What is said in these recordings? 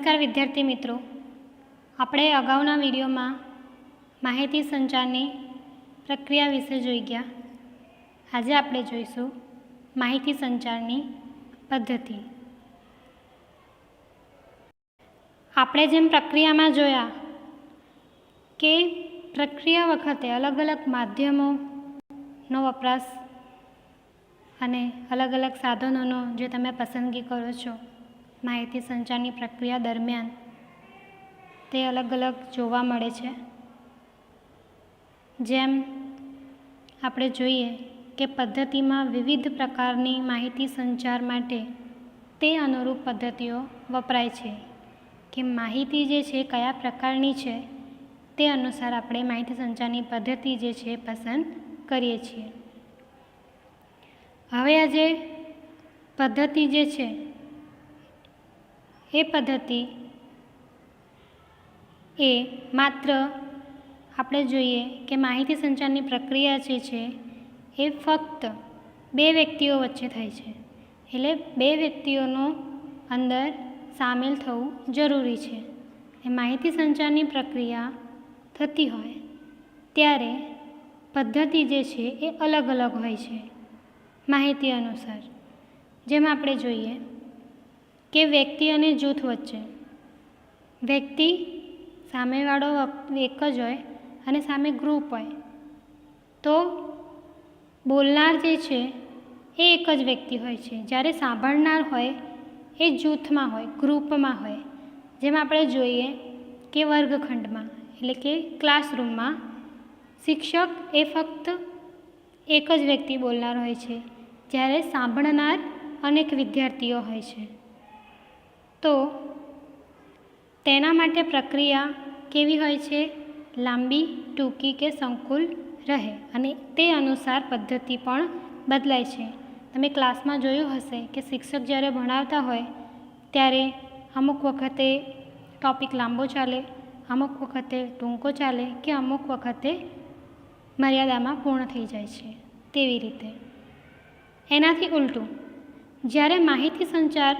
નમસ્કાર વિદ્યાર્થી મિત્રો, આપણે અગાઉના વિડીયોમાં માહિતી સંચારની પ્રક્રિયા વિશે જોઈ ગયા. આજે આપણે જોઈશું માહિતી સંચારની પદ્ધતિ. આપણે જેમ પ્રક્રિયામાં જોયા કે પ્રક્રિયા વખતે અલગ અલગ માધ્યમોનો વપરાશ અને અલગ અલગ સાધનોનો જે તમે પસંદગી કરો છો માહિતી સંચારની પ્રક્રિયા દરમિયાન, તે અલગ અલગ જોવા મળે છે. જેમ આપણે જોઈએ કે પદ્ધતિમાં વિવિધ પ્રકારની માહિતી સંચાર માટે તે અનુરૂપ પદ્ધતિઓ વપરાય છે કે માહિતી જે છે કયા પ્રકારની છે તે અનુસાર આપણે માહિતી સંચારની પદ્ધતિ જે છે પસંદ કરીએ છીએ. હવે આ જે પદ્ધતિ જે છે એ પદ્ધતિ એ માત્ર આપણે જોઈએ કે માહિતી સંચારની પ્રક્રિયા જે છે એ ફક્ત બે વ્યક્તિઓ વચ્ચે થાય છે. એટલે બે વ્યક્તિઓનો અંદર સામેલ થવું જરૂરી છે. એ માહિતી સંચારની પ્રક્રિયા થતી હોય ત્યારે પદ્ધતિ જે છે એ અલગ અલગ હોય છે માહિતી અનુસાર. જેમ આપણે જોઈએ કે વ્યક્તિ અને જૂથ વચ્ચે, વ્યક્તિ સામેવાળો એક જ હોય અને સામે ગ્રુપ હોય તો બોલનાર જે છે એ એક જ વ્યક્તિ હોય છે, જ્યારે સાંભળનાર હોય એ જૂથમાં હોય, ગ્રુપમાં હોય. જેમ આપણે જોઈએ કે વર્ગખંડમાં એટલે કે ક્લાસરૂમમાં શિક્ષક એ ફક્ત એક જ વ્યક્તિ બોલનાર હોય છે, જ્યારે સાંભળનાર અનેક વિદ્યાર્થીઓ હોય છે. તો તેના માટે પ્રક્રિયા કેવી હોય છે? લાંબી, ટૂંકી કે સંકુલ રહે અને તે અનુસાર પદ્ધતિ પણ બદલાય છે. તમે ક્લાસમાં જોયું હશે કે શિક્ષક જ્યારે ભણાવતા હોય ત્યારે અમુક વખતે ટૉપિક લાંબો ચાલે, અમુક વખતે ટૂંકો ચાલે કે અમુક વખતે મર્યાદામાં પૂર્ણ થઈ જાય છે. તેવી રીતે એનાથી ઉલટું જ્યારે માહિતી સંચાર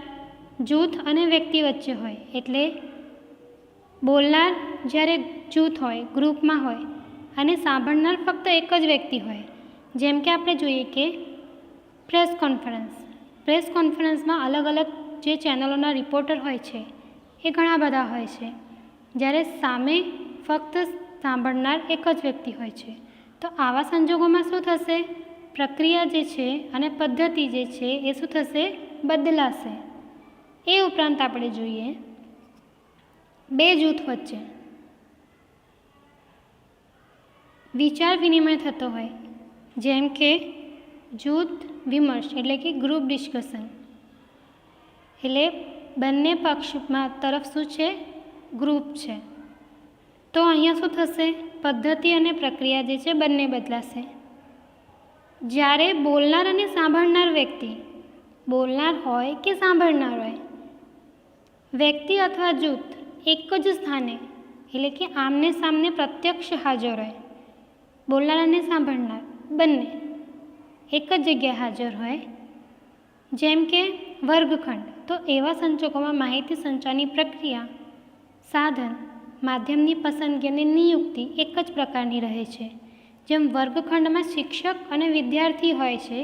જૂથ અને વ્યક્તિ વચ્ચે હોય, એટલે બોલનાર જ્યારે જૂથ હોય, ગ્રુપમાં હોય અને સાંભળનાર ફક્ત એક જ વ્યક્તિ હોય. જેમ કે આપણે જોઈએ કે પ્રેસ કોન્ફરન્સમાં અલગ અલગ જે ચેનલોના રિપોર્ટર હોય છે એ ઘણા બધા હોય છે, જ્યારે સામે ફક્ત સાંભળનાર એક જ વ્યક્તિ હોય છે. તો આવા સંજોગોમાં શું થશે? પ્રક્રિયા જે છે અને પદ્ધતિ જે છે એ શું થશે? બદલાશે. એ ઉપરાંત આપણે જોઈએ બે જૂથ વચ્ચે વિચાર વિનિમય થતો હોય, જેમ કે જૂથ વિમર્શ એટલે કે ગ્રુપ ડિસ્કશન. એટલે બંને પક્ષમાં તરફ શું છે? ગ્રુપ છે. તો અહીંયા શું થશે? પદ્ધતિ અને પ્રક્રિયા જે છે બંને બદલાશે. જ્યારે બોલનાર અને સાંભળનાર વ્યક્તિ, બોલનાર હોય કે સાંભળનાર હોય, વ્યક્તિ અથવા જૂથ એક જ સ્થાને એટલે કે આમને સામને પ્રત્યક્ષ હાજર હોય, બોલનાર અને સાંભળનાર બંને એક જ જગ્યાએ હાજર હોય, જેમ કે વર્ગખંડ, તો એવા સંજોગોમાં માહિતી સંચારની પ્રક્રિયા, સાધન, માધ્યમની પસંદગી અને નિયુક્તિ એક જ પ્રકારની રહે છે. જેમ વર્ગખંડમાં શિક્ષક અને વિદ્યાર્થી હોય છે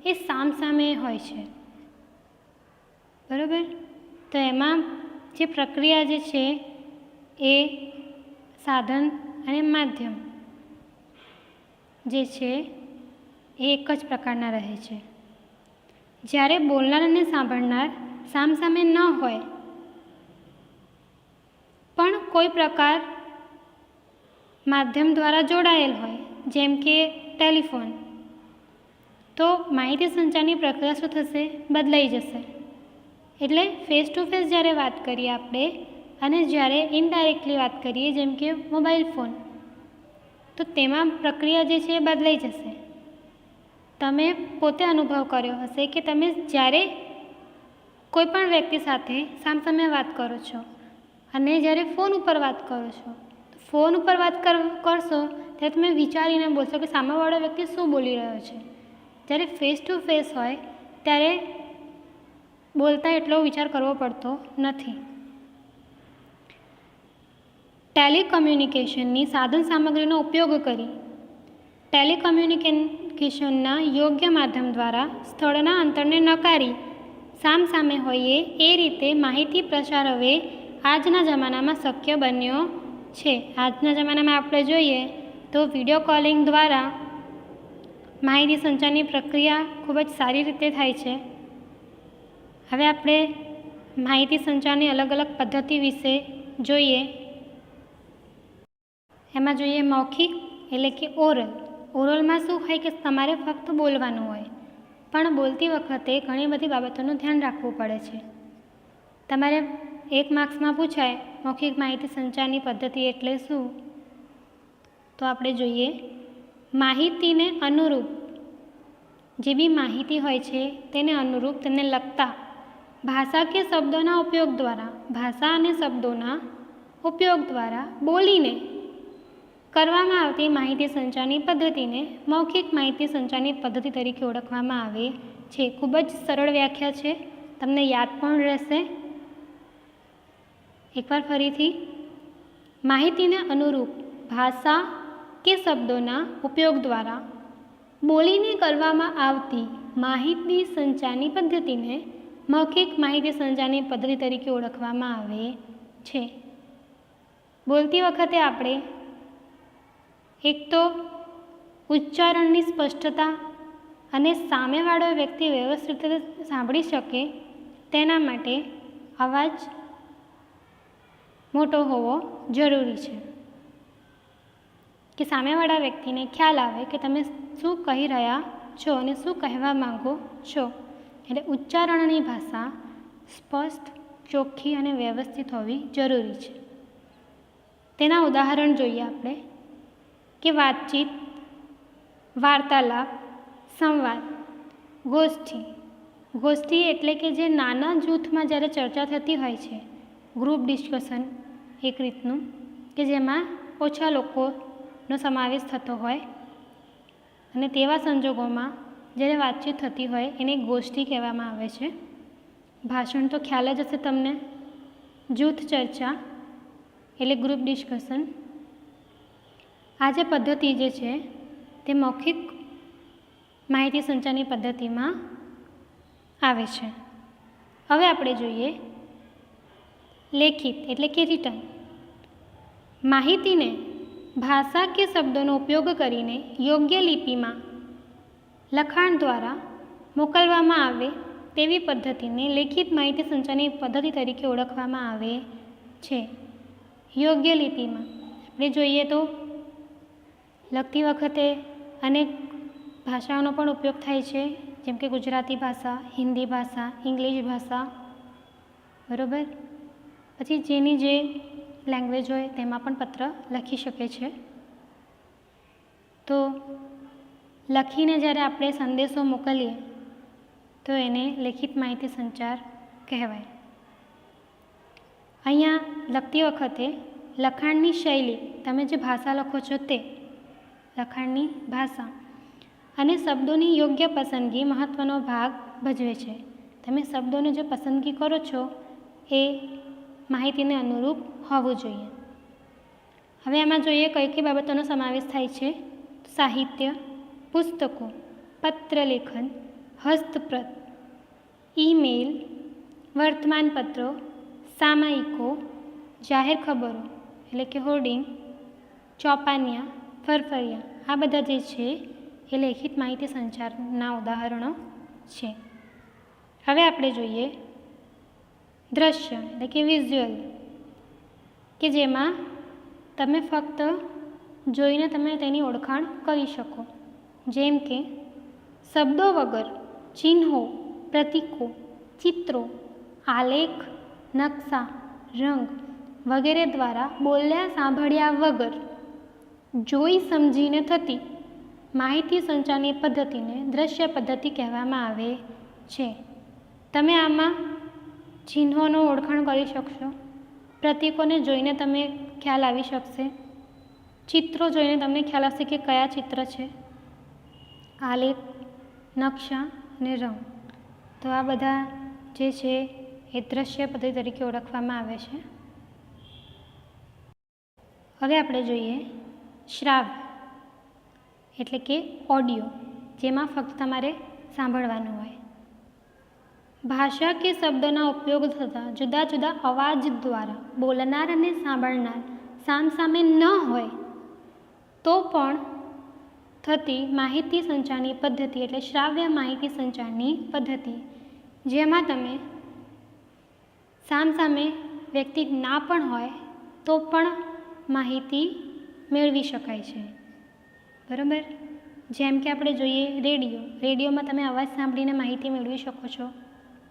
એ સામસામે હોય છે, બરાબર? તો એમાં જે પ્રક્રિયા જે છે એ સાધન અને માધ્યમ જે છે એ એક જ પ્રકારના રહે છે. જ્યારે બોલનાર અને સાંભળનાર સામસામે ન હોય પણ કોઈ પ્રકાર માધ્યમ દ્વારા જોડાયેલ હોય, જેમ કે ટેલિફોન, તો માહિતી સંચારની પ્રક્રિયા શું થશે? બદલાઈ જશે. એટલે ફેસ ટુ ફેસ જ્યારે વાત કરીએ આપણે અને જ્યારે ઇનડાયરેક્ટલી વાત કરીએ જેમ કે મોબાઈલ ફોન, તો તેમાં પ્રક્રિયા જે છે એ બદલાઈ જશે. તમે પોતે અનુભવ કર્યો હશે કે તમે જ્યારે કોઈ પણ વ્યક્તિ સાથે સામસામે વાત કરો છો અને જ્યારે ફોન ઉપર વાત કરો છો, તો ફોન ઉપર વાત કરશો ત્યારે તમે વિચારીને બોલશો કે સામેવાળો વ્યક્તિ શું બોલી રહ્યો છે. જ્યારે ફેસ ટુ ફેસ હોય ત્યારે બોલતા એટલો વિચાર કરવો પડતો નથી. ટેલિકમ્યુનિકેશનની સાધન સામગ્રીનો ઉપયોગ કરી ટેલિકમ્યુનિકેશનના યોગ્ય માધ્યમ દ્વારા સ્થળના અંતરને નકારી સામસામે હોઈએ એ રીતે માહિતી પ્રસાર હવે આજના જમાનામાં શક્ય બન્યો છે. આજના જમાનામાં આપણે જોઈએ તો વિડીયો કોલિંગ દ્વારા માહિતી સંચારની પ્રક્રિયા ખૂબ જ સારી રીતે થાય છે. હવે આપણે માહિતી સંચારની અલગ અલગ પદ્ધતિ વિશે જોઈએ. એમાં જોઈએ મૌખિક એટલે કે ઓરલમાં શું હોય કે તમારે ફક્ત બોલવાનું હોય, પણ બોલતી વખતે ઘણી બધી બાબતોનું ધ્યાન રાખવું પડે છે. તમારે 1 માર્ક્સમાં પૂછાય મૌખિક માહિતી સંચારની પદ્ધતિ એટલે શું, તો આપણે જોઈએ માહિતીને અનુરૂપ જે બી માહિતી હોય છે તેને અનુરૂપ તેને લગતા ભાષા કે શબ્દોના ઉપયોગ દ્વારા બોલીને કરવામાં આવતી માહિતી સંચારની પદ્ધતિને મૌખિક માહિતી સંચારની પદ્ધતિ તરીકે ઓળખવામાં આવે છે. ખૂબ જ સરળ વ્યાખ્યા છે, તમને યાદ પણ રહેશે. એકવાર ફરીથી, માહિતીને અનુરૂપ ભાષા કે શબ્દોના ઉપયોગ દ્વારા બોલીને કરવામાં આવતી માહિતી સંચારની પદ્ધતિને મૌખિક માહિતી સંચારની પદ્ધતિ તરીકે ઓળખવામાં આવે છે. બોલતી વખતે આપણે એક તો ઉચ્ચારણની સ્પષ્ટતા અને સામેવાળો વ્યક્તિ વ્યવસ્થિત રીતે સાંભળી શકે તેના માટે અવાજ મોટો હોવો જરૂરી છે, કે સામેવાળા વ્યક્તિને ખ્યાલ આવે કે તમે શું કહી રહ્યા છો અને શું કહેવા માંગો છો. એટલે ઉચ્ચારણની ભાષા સ્પષ્ટ, ચોખ્ખી અને વ્યવસ્થિત હોવી જરૂરી છે. તેના ઉદાહરણ જોઈએ આપણે કે વાતચીત, વાર્તાલાપ, સંવાદ, ગોષ્ઠી એટલે કે જે નાના જૂથમાં જ્યારે ચર્ચા થતી હોય છે, ગ્રુપ ડિસ્કશન એક રીતનું, કે જેમાં ઓછા લોકોનો સમાવેશ થતો હોય અને તેવા સંજોગોમાં જ્યારે વાતચીત થતી હોય એને ગોષ્ઠી કહેવામાં આવે છે. ભાષણ તો ખ્યાલ જ હશે તમને, જૂથ ચર્ચા એટલે ગ્રુપ ડિસ્કશન. આ જે પદ્ધતિ જે છે તે મૌખિક માહિતી સંચારની પદ્ધતિમાં આવે છે. હવે આપણે જોઈએ લેખિત એટલે કે રિટન. માહિતીને ભાષા કે શબ્દોનો ઉપયોગ કરીને યોગ્ય લિપિમાં લખાણ દ્વારા મોકલવામાં આવે તેવી પદ્ધતિને લેખિત માહિતી સંચારની પદ્ધતિ તરીકે ઓળખવામાં આવે છે. યોગ્ય લિપિમાં આપણે જોઈએ તો લખતી વખતે અનેક ભાષાઓનો પણ ઉપયોગ થાય છે, જેમ કે ગુજરાતી ભાષા, હિન્દી ભાષા, ઇંગ્લિશ ભાષા, બરાબર. પછી જેની જે લેંગ્વેજ હોય તેમાં પણ પત્ર લખી શકે છે. તો લખીને જ્યારે આપણે સંદેશો મોકલીએ તો એને લેખિત માહિતી સંચાર કહેવાય. અહીંયા લખતી વખતે લખાણની શૈલી, તમે જે ભાષા લખો છો તે લખાણની ભાષા અને શબ્દોની યોગ્ય પસંદગી મહત્ત્વનો ભાગ ભજવે છે. તમે શબ્દોની જે પસંદગી કરો છો એ માહિતીને અનુરૂપ હોવું જોઈએ. હવે એમાં જોઈએ કઈ કઈ બાબતોનો સમાવેશ થાય છે. સાહિત્ય, પુસ્તકો, પત્રલેખન, હસ્તપ્રત, ઈમેલ, વર્તમાનપત્રો, સામાયિકો, જાહેર ખબરો એટલે કે હોર્ડિંગ, ચોપાનિયા, ફરફરિયા, આ બધા જે છે એ લેખિત માહિતી સંચારના ઉદાહરણો છે. હવે આપણે જોઈએ દ્રશ્ય એટલે કે વિઝ્યુઅલ, કે જેમાં તમે ફક્ત જોઈને તમે તેની ઓળખાણ કરી શકો. જેમ કે શબ્દો વગર ચિહ્નો, પ્રતીકો, ચિત્રો, આલેખ, નકશા, રંગ વગેરે દ્વારા બોલ્યા સાંભળ્યા વગર જોઈ સમજીને થતી માહિતી સંચારની પદ્ધતિને દ્રશ્ય પદ્ધતિ કહેવામાં આવે છે. તમે આમાં ચિહ્નોનું ઓળખાણ કરી શકશો, પ્રતીકોને જોઈને તમે ખ્યાલ આવી શકશે, ચિત્રો જોઈને તમને ખ્યાલ આવશે કે કયા ચિત્ર છે, આલેખ, નકશા અને રંગ. તો આ બધા જે છે એ દ્રશ્ય પદ્ધતિ તરીકે ઓળખવામાં આવે છે. હવે આપણે જોઈએ શ્રાવ્ય એટલે કે ઓડિયો, જેમાં ફક્ત તમારે સાંભળવાનું હોય. ભાષા કે શબ્દના ઉપયોગ થતાં જુદા જુદા અવાજ દ્વારા બોલનાર અને સાંભળનાર સામસામે ન હોય તો પણ થતી માહિતી સંચારની પદ્ધતિ એટલે શ્રાવ્ય માહિતી સંચારની પદ્ધતિ, જેમાં તમે સામસામે વ્યક્તિ ના પણ હોય તો પણ માહિતી મેળવી શકાય છે. બરાબર. જેમ કે આપણે જોઈએ રેડિયોમાં તમે અવાજ સાંભળીને માહિતી મેળવી શકો છો.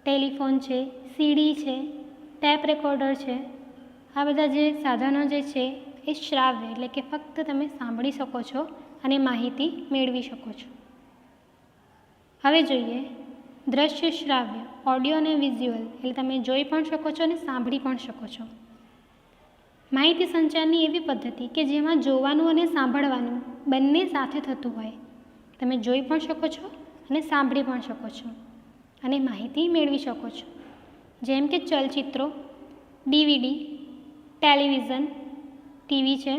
ટેલિફોન છે, સીડી છે, ટેપ રેકોર્ડર છે, આ બધા જે સાધનો જે છે એ શ્રાવ્ય એટલે કે ફક્ત તમે સાંભળી શકો છો અને માહિતી મેળવી શકો છો. હવે જોઈએ દ્રશ્ય શ્રાવ્ય, ઓડિયો અને વિઝ્યુઅલ એટલે તમે જોઈ પણ શકો છો અને સાંભળી પણ શકો છો. માહિતી સંચારની એવી પદ્ધતિ કે જેમાં જોવાનું અને સાંભળવાનું બંને સાથે થતું હોય. તમે જોઈ પણ શકો છો અને સાંભળી પણ શકો છો અને માહિતી મેળવી શકો છો. જેમ કે ચલચિત્રો, DVD, ટેલિવિઝન, ટીવી છે,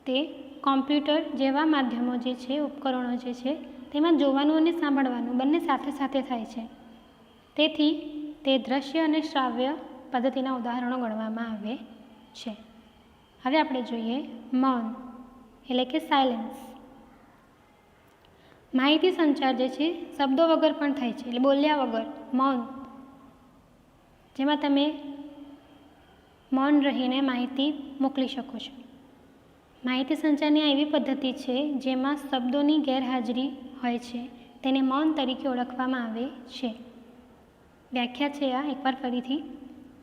તે કોમ્પ્યુટર જેવા માધ્યમો જે છે, ઉપકરણો જે છે, તેમાં જોવાનું અને સાંભળવાનું બંને સાથે સાથે થાય છે. તેથી તે દ્રશ્ય અને શ્રાવ્ય પદ્ધતિના ઉદાહરણો ગણવામાં આવે છે. હવે આપણે જોઈએ મૌન એટલે કે સાયલેન્સ. માહિતી સંચાર જે છે શબ્દો વગર પણ થાય છે, એટલે બોલ્યા વગર મૌન, જેમાં તમે મૌન રહીને માહિતી મોકલી શકો છો. માહિતી સંચારની આ એવી પદ્ધતિ છે જેમાં શબ્દોની ગેરહાજરી હોય છે, તેને મૌન તરીકે ઓળખવામાં આવે છે. વ્યાખ્યા છે આ એકવાર ફરીથી.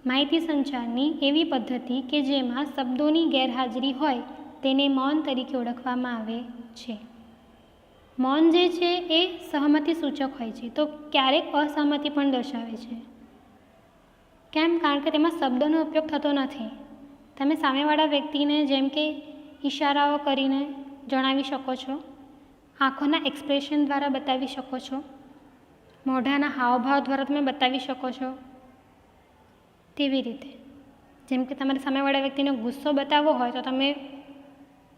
માહિતી સંચારની એવી પદ્ધતિ કે જેમાં શબ્દોની ગેરહાજરી હોય તેને મૌન તરીકે ઓળખવામાં આવે છે. મૌન જે છે એ સહમતિ સૂચક હોય છે, તો ક્યારેક અસહમતિ પણ દર્શાવે છે. કેમ? કારણ કે તેમાં શબ્દોનો ઉપયોગ થતો નથી. તમે સામેવાળા વ્યક્તિને જેમ કે ઇશારાઓ કરીને જણાવી શકો છો, આંખોના એક્સપ્રેશન દ્વારા બતાવી શકો છો, મોઢાના હાવભાવ દ્વારા તમે બતાવી શકો છો. તેવી રીતે જેમ કે તમારે સામેવાળા વ્યક્તિને ગુસ્સો બતાવવો હોય તો તમે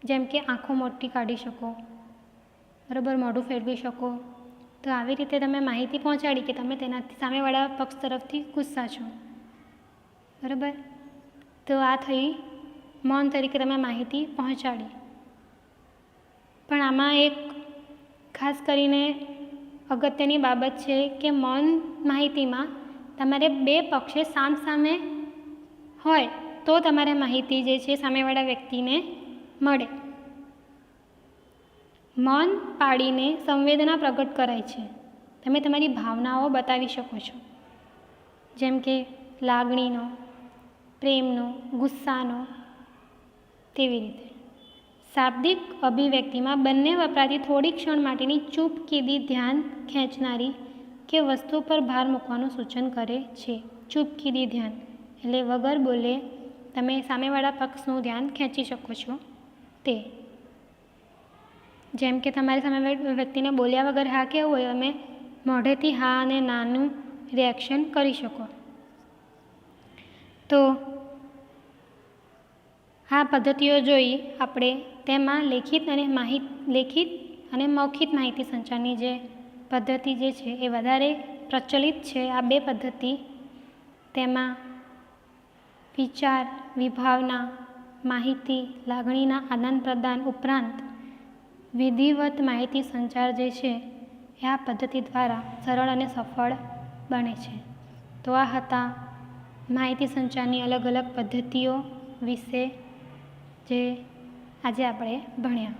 જેમ કે આંખો મોટી કાઢી શકો, બરાબર, મોઢું ફેરવી શકો. તો આવી રીતે તમે માહિતી પહોંચાડી કે તમે તેનાથી સામેવાળા પક્ષ તરફથી ગુસ્સા છો. બરાબર. તો આ થઈ મૌન તરીકે તમે માહિતી પહોંચાડી. પણ આમાં એક ખાસ કરીને અગત્યની બાબત છે કે મૌન માહિતીમાં તમારે બે પક્ષે સામસામે હોય તો તમારે માહિતી જે છે સામેવાળા વ્યક્તિને મળે. મૌન પાડીને સંવેદના પ્રગટ કરાય છે. તમે તમારી ભાવનાઓ બતાવી શકો છો, જેમ કે લાગણીનો, પ્રેમનો, ગુસ્સાનો, તેવી રીતે. શાબ્દિક અભિવ્યક્તિમાં બંને વપરાતી થોડી ક્ષણ માટેની ચૂપ કીધી ધ્યાન ખેંચનારી કે વસ્તુ પર ભાર મૂકવાનું સૂચન કરે છે. ચૂપ કીધી ધ્યાન એટલે વગર બોલે તમે સામેવાળા પક્ષનું ધ્યાન ખેંચી શકો છો. તે જેમ કે તમારે સામે વ્યક્તિને બોલ્યા વગર હા કહેવું હોય, તમે મોઢેથી હા અને નાનું રિએક્શન કરી શકો. તો આ પદ્ધતિઓ જોઈ આપણે, તેમાં લેખિત અને મૌખિક માહિતી સંચારની જે પદ્ધતિ જે છે એ વધારે પ્રચલિત છે. આ બે પદ્ધતિ, તેમાં વિચાર, વિભાવના, માહિતી, લાગણીના આદાન પ્રદાન ઉપરાંત વિધિવત માહિતી સંચાર જે છે એ આ પદ્ધતિ દ્વારા સરળ અને સફળ બને છે. તો આ હતા માહિતી સંચારની અલગ અલગ પદ્ધતિઓ વિશે જે આજે આપણે ભણ્યા.